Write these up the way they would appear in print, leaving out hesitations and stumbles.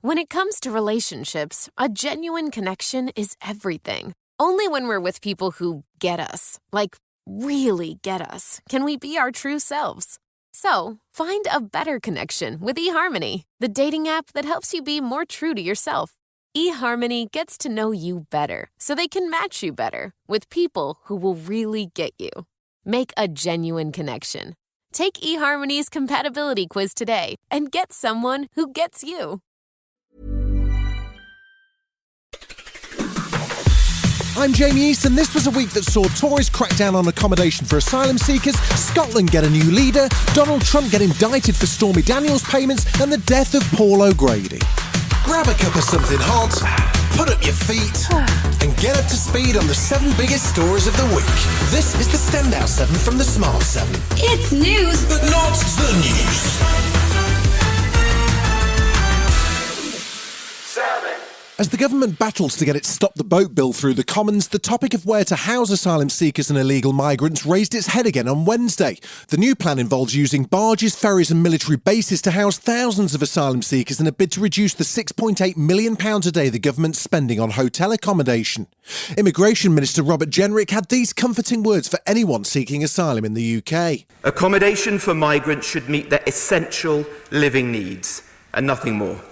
When it comes to relationships, a genuine connection is everything. Only when we're with people who get us, like really get us, can we be our true selves. So, find a better connection with eHarmony, the dating app that helps you be more true to yourself. eHarmony gets to know you better so they can match you better with people who will really get you. Make a genuine connection. Take eHarmony's compatibility quiz today and get someone who gets you. I'm Jamie East, and this was a week that saw Tories crack down on accommodation for asylum seekers, Scotland get a new leader, Donald Trump get indicted for Stormy Daniels payments, and the death of Paul O'Grady. Grab a cup of something hot, put up your feet, and get up to speed on the 7 biggest stories of the week. This is the Standout 7 from the Smart 7. It's news, But not the news. As the government battles to get its Stop the Boat bill through the Commons, the topic of where to house asylum seekers and illegal migrants raised its head again on Wednesday. The new plan involves using barges, ferries and military bases to house thousands of asylum seekers in a bid to reduce the £6.8 million a day the government's spending on hotel accommodation. Immigration Minister Robert Jenrick had these comforting words for anyone seeking asylum in the UK. Accommodation for migrants should meet their essential living needs and nothing more.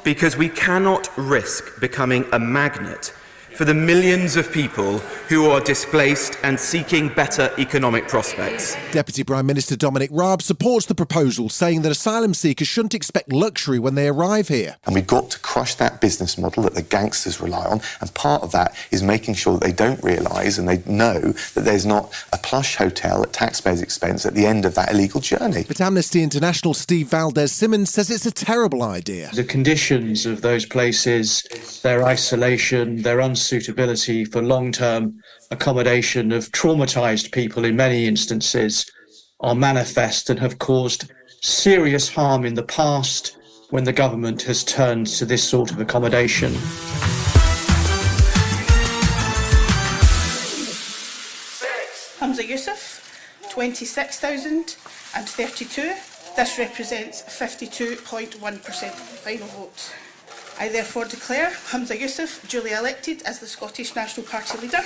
Because we cannot risk becoming a magnet for the millions of people who are displaced and seeking better economic prospects. Deputy Prime Minister Dominic Raab supports the proposal, saying that asylum seekers shouldn't expect luxury when they arrive here. And we've got to crush that business model that the gangsters rely on, and part of that is making sure that they don't realise and they know that there's not a plush hotel at taxpayers' expense at the end of that illegal journey. But Amnesty International Steve Valdez-Simmons says it's a terrible idea. The conditions of those places, their isolation, their unsuitability for long-term accommodation of traumatised people in many instances are manifest and have caused serious harm in the past when the government has turned to this sort of accommodation. Hamza Yusuf, 26,032. This represents 52.1% final vote. I therefore declare Hamza Yusuf duly elected as the Scottish National Party leader.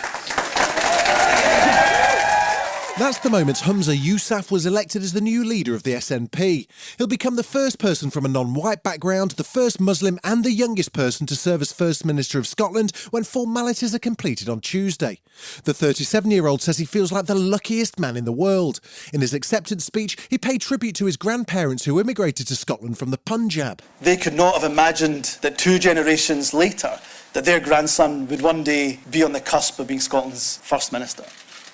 That's the moment Hamza Yousaf was elected as the new leader of the SNP. He'll become the first person from a non-white background, the first Muslim and the youngest person to serve as First Minister of Scotland when formalities are completed on Tuesday. The 37-year-old says he feels like the luckiest man in the world. In his acceptance speech, he paid tribute to his grandparents who immigrated to Scotland from the Punjab. They could not have imagined that 2 generations later, that their grandson would one day be on the cusp of being Scotland's First Minister.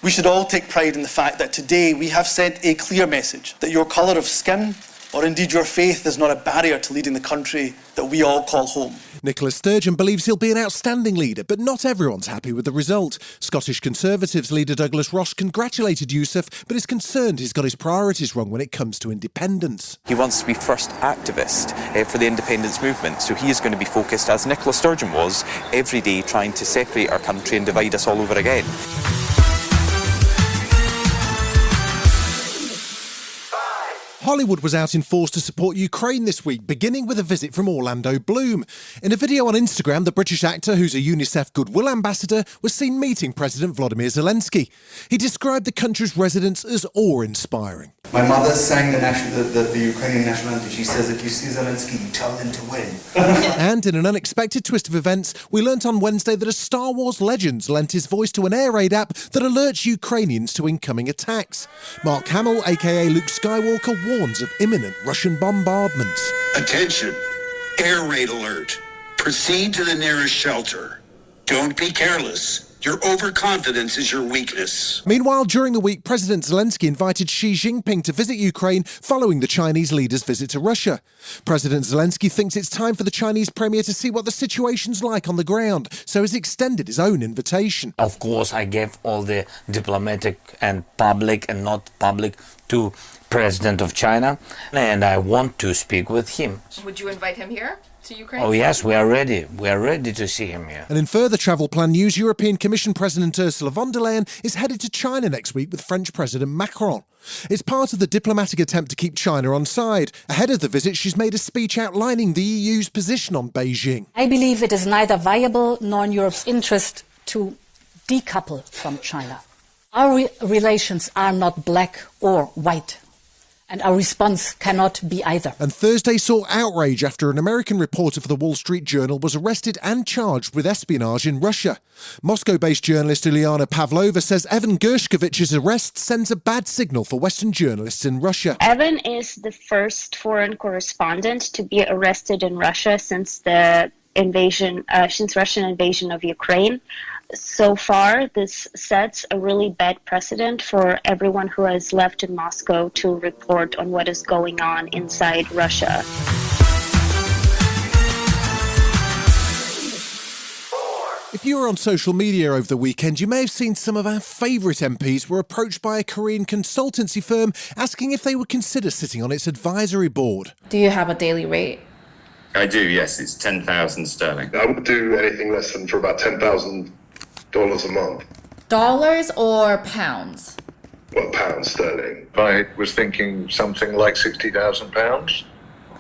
We should all take pride in the fact that today we have sent a clear message that your colour of skin or indeed your faith is not a barrier to leading the country that we all call home. Nicola Sturgeon believes he'll be an outstanding leader, but not everyone's happy with the result. Scottish Conservatives leader Douglas Ross congratulated Yousaf, but is concerned he's got his priorities wrong when it comes to independence. He wants to be first activist for the independence movement, so he is going to be focused, as Nicola Sturgeon was, every day trying to separate our country and divide us all over again. Hollywood was out in force to support Ukraine this week, beginning with a visit from Orlando Bloom. In a video on Instagram, the British actor, who's a UNICEF Goodwill Ambassador, was seen meeting President Volodymyr Zelensky. He described the country's residents as awe-inspiring. My mother sang the Ukrainian national anthem. She says, if you see Zelensky, you tell him to win. And in an unexpected twist of events, we learnt on Wednesday that a Star Wars legend lent his voice to an air raid app that alerts Ukrainians to incoming attacks. Mark Hamill, aka Luke Skywalker, warns of imminent Russian bombardments. Attention, air raid alert. Proceed to the nearest shelter. Don't be careless. Your overconfidence is your weakness. Meanwhile, during the week, President Zelensky invited Xi Jinping to visit Ukraine following the Chinese leader's visit to Russia. President Zelensky thinks it's time for the Chinese premier to see what the situation's like on the ground, so has extended his own invitation. Of course, I gave all the diplomatic and public and not public to President of China, and I want to speak with him. Would you invite him here to Ukraine? Oh yes, we are ready. We are ready to see him here. And in further travel plan news, European Commission President Ursula von der Leyen is headed to China next week with French President Macron. It's part of the diplomatic attempt to keep China on side. Ahead of the visit, she's made a speech outlining the EU's position on Beijing. I believe it is neither viable nor in Europe's interest to decouple from China. Our relations are not black or white, and our response cannot be either. And Thursday saw outrage after an American reporter for the Wall Street Journal was arrested and charged with espionage in Russia. Moscow-based journalist Uliana Pavlova says Evan Gershkovich's arrest sends a bad signal for Western journalists in Russia. Evan is the first foreign correspondent to be arrested in Russia since the Russian invasion of Ukraine. So far, this sets a really bad precedent for everyone who has left in Moscow to report on what is going on inside Russia. If you were on social media over the weekend, you may have seen some of our favourite MPs were approached by a Korean consultancy firm asking if they would consider sitting on its advisory board. Do you have a daily rate? I do, yes. It's 10,000 sterling. I would do anything less than for about $10,000 a month. Dollars or pounds? Well, pounds sterling. I was thinking something like £60,000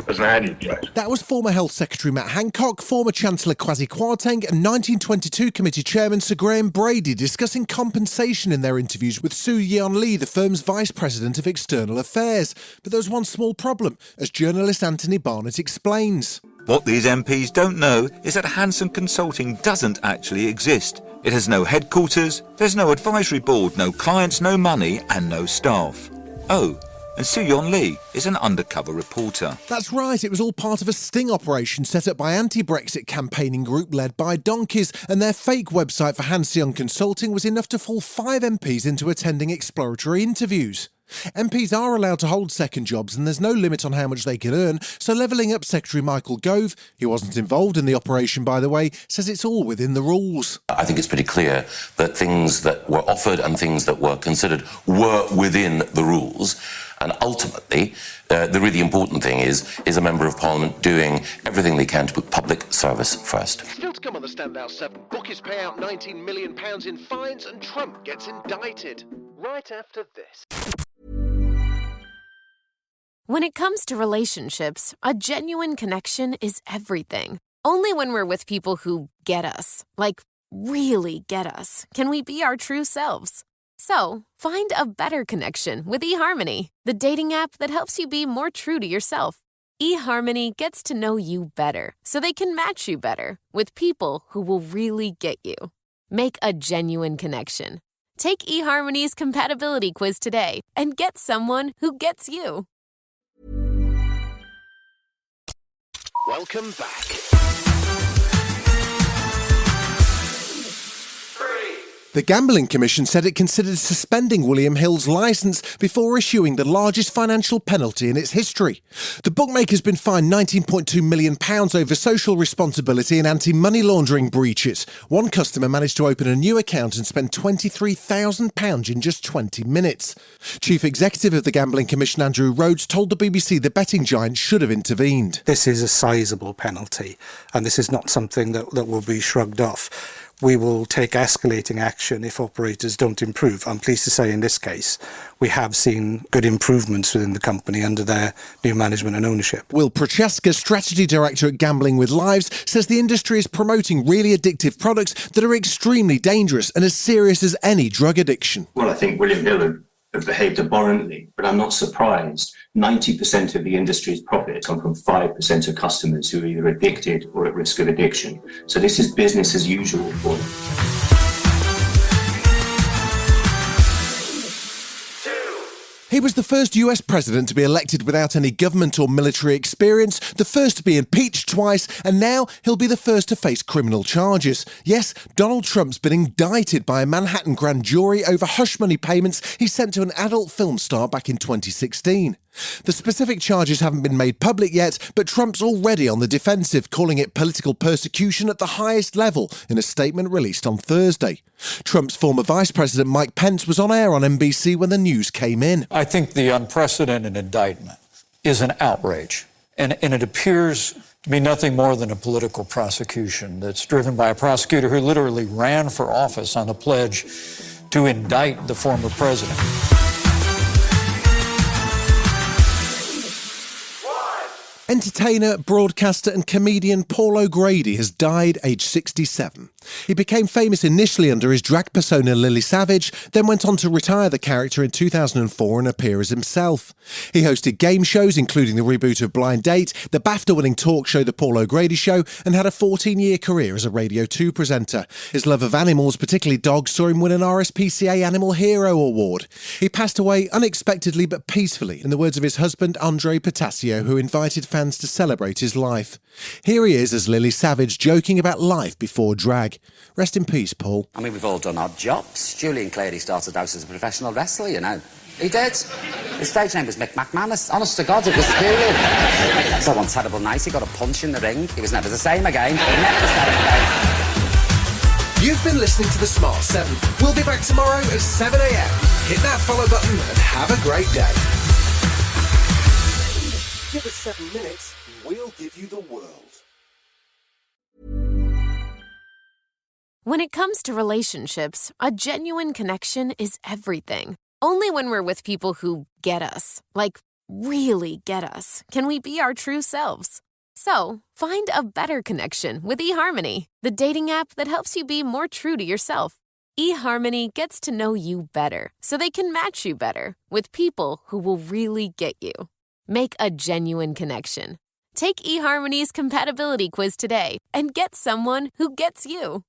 as an annual rate. That was former Health Secretary Matt Hancock, former Chancellor Kwasi Kwarteng and 1922 Committee Chairman Sir Graham Brady discussing compensation in their interviews with Soo Yeon Lee, the firm's Vice President of External Affairs. But there was one small problem, as journalist Anthony Barnett explains. What these MPs don't know is that Hanson Consulting doesn't actually exist. It has no headquarters, there's no advisory board, no clients, no money and no staff. Oh, and Soo Yeon Lee is an undercover reporter. That's right, it was all part of a sting operation set up by anti-Brexit campaigning group led by donkeys, and their fake website for Hanseon Consulting was enough to fool 5 MPs into attending exploratory interviews. MPs are allowed to hold second jobs and there's no limit on how much they can earn, so Levelling Up Secretary Michael Gove, who wasn't involved in the operation by the way, says it's all within the rules. I think it's pretty clear that things that were offered and things that were considered were within the rules, and ultimately the really important thing is a Member of Parliament doing everything they can to put public service first. Still to come on the Standout 7, bookies pay out £19 million in fines and Trump gets indicted. Right after this. When it comes to relationships, a genuine connection is everything. Only when we're with people who get us, like really get us, can we be our true selves. So, find a better connection with eHarmony, the dating app that helps you be more true to yourself. eHarmony gets to know you better, so they can match you better with people who will really get you. Make a genuine connection. Take eHarmony's compatibility quiz today and get someone who gets you. Welcome back. The Gambling Commission said it considered suspending William Hill's licence before issuing the largest financial penalty in its history. The bookmaker's been fined £19.2 million over social responsibility and anti-money laundering breaches. One customer managed to open a new account and spend £23,000 in just 20 minutes. Chief Executive of the Gambling Commission, Andrew Rhodes, told the BBC the betting giant should have intervened. This is a sizable penalty, and this is not something that will be shrugged off. We will take escalating action if operators don't improve. I'm pleased to say in this case, we have seen good improvements within the company under their new management and ownership. Will Prochaska, Strategy Director at Gambling with Lives, says the industry is promoting really addictive products that are extremely dangerous and as serious as any drug addiction. Well, I think William Hill have behaved abhorrently, but I'm not surprised. 90% of the industry's profits come from 5% of customers who are either addicted or at risk of addiction. So this is business as usual for them. He was the first US president to be elected without any government or military experience, the first to be impeached twice, and now he'll be the first to face criminal charges. Yes, Donald Trump's been indicted by a Manhattan grand jury over hush money payments he sent to an adult film star back in 2016. The specific charges haven't been made public yet, but Trump's already on the defensive, calling it political persecution at the highest level in a statement released on Thursday. Trump's former Vice President Mike Pence was on air on NBC when the news came in. I think the unprecedented indictment is an outrage, and it appears to be nothing more than a political prosecution that's driven by a prosecutor who literally ran for office on the pledge to indict the former president. Entertainer, broadcaster and comedian Paul O'Grady has died aged 67. He became famous initially under his drag persona Lily Savage, then went on to retire the character in 2004 and appear as himself. He hosted game shows including the reboot of Blind Date, the BAFTA-winning talk show The Paul O'Grady Show, and had a 14-year career as a Radio 2 presenter. His love of animals, particularly dogs, saw him win an RSPCA Animal Hero Award. He passed away unexpectedly but peacefully, in the words of his husband Andre Potasio, who invited fans to celebrate his life. Here he is as Lily Savage joking about life before drag. Rest in peace, Paul. I mean, we've all done odd jobs. Julian Clary started out as a professional wrestler, you know. He did. His stage name was Mick McManus. Honest to God, it was period. So one terrible night, he got a punch in the ring. He was never the same again. Never the same again. You've been listening to The Smart 7. We'll be back tomorrow at 7 a.m. Hit that follow button and have a great day. Give us 7 minutes and we'll give you the world. When it comes to relationships, a genuine connection is everything. Only when we're with people who get us, like really get us, can we be our true selves. So, find a better connection with eHarmony, the dating app that helps you be more true to yourself. eHarmony gets to know you better so they can match you better with people who will really get you. Make a genuine connection. Take eHarmony's compatibility quiz today and get someone who gets you.